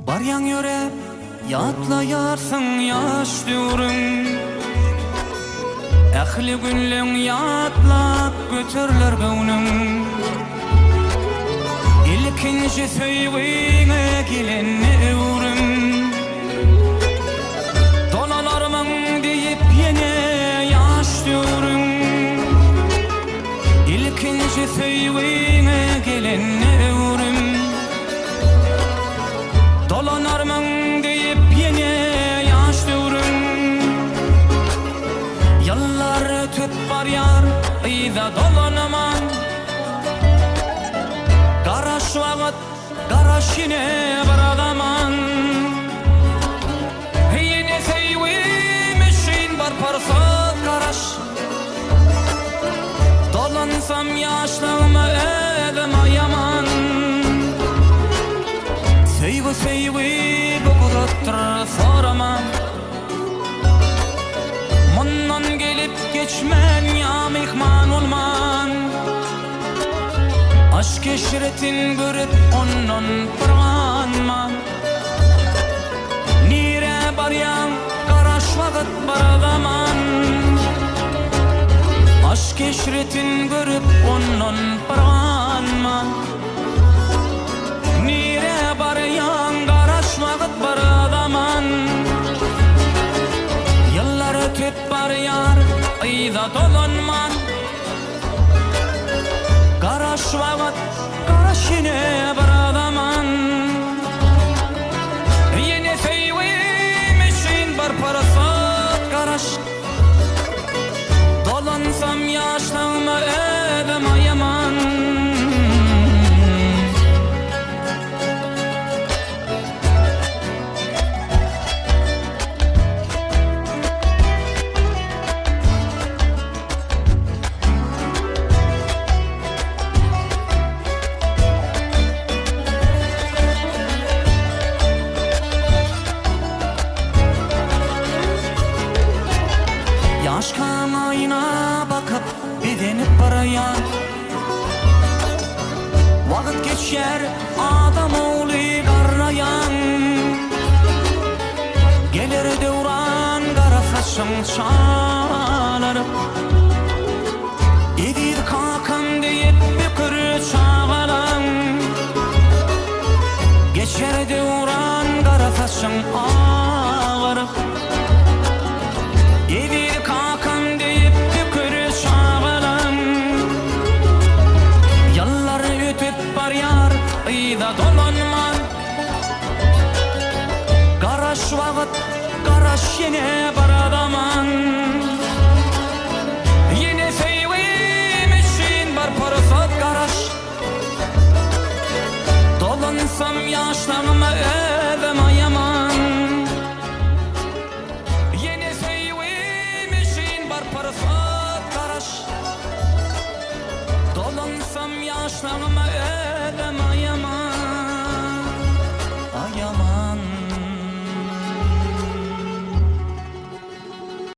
Baryan yöre yatlayarsın yaş döwrüň. Ähli günleň yatlap götürler göwnüň. İlkinji söýgüňe gelen öwrüm. Dolalarmyň diýip ýene yaş döwrüň. İlkinji söýgüňe gelen öwrüm. Dolanarmyň diýip ýene yaş döwrüň. Yıllar ötüp barýar, ýa-da dolanaman. Garaş wagt, garaş ýene baradaman. Ýene seýwim üçin bar parsat garaş. Dolansam ýaşlaryma edem aýaman. Seýwi bokudratdyr soraman. Mundan gelip geçmen ya mehman olman. Aşk eşretin görüp ondan pırvanman. Nire baryan garaş wagt baradaman. Aşk eşretin görüp ondan pırvanman. Nire baryan garaş wagt baradaman. Yıllar ötüp barýar, ýa-da dolanman. Garaş wagt, garaş ýene baradaman. Ýene seýwim üçin bar parsat garaş. Dolansam ýaşlaryma edem aýaman. Yaşkan ayna bakıp bidenip baraya. Wagt geçer adam oğlu garrayan. Gelir döwran gara saçyň çalar. Edir kakam diýip bükür çağalan. Geçer döwran gara saçyň ağar. Edir kakam diýip bükür çağalan. Yıllar ötüp barýar, ýa-da dolanman. Garaş wagt, garaş ýene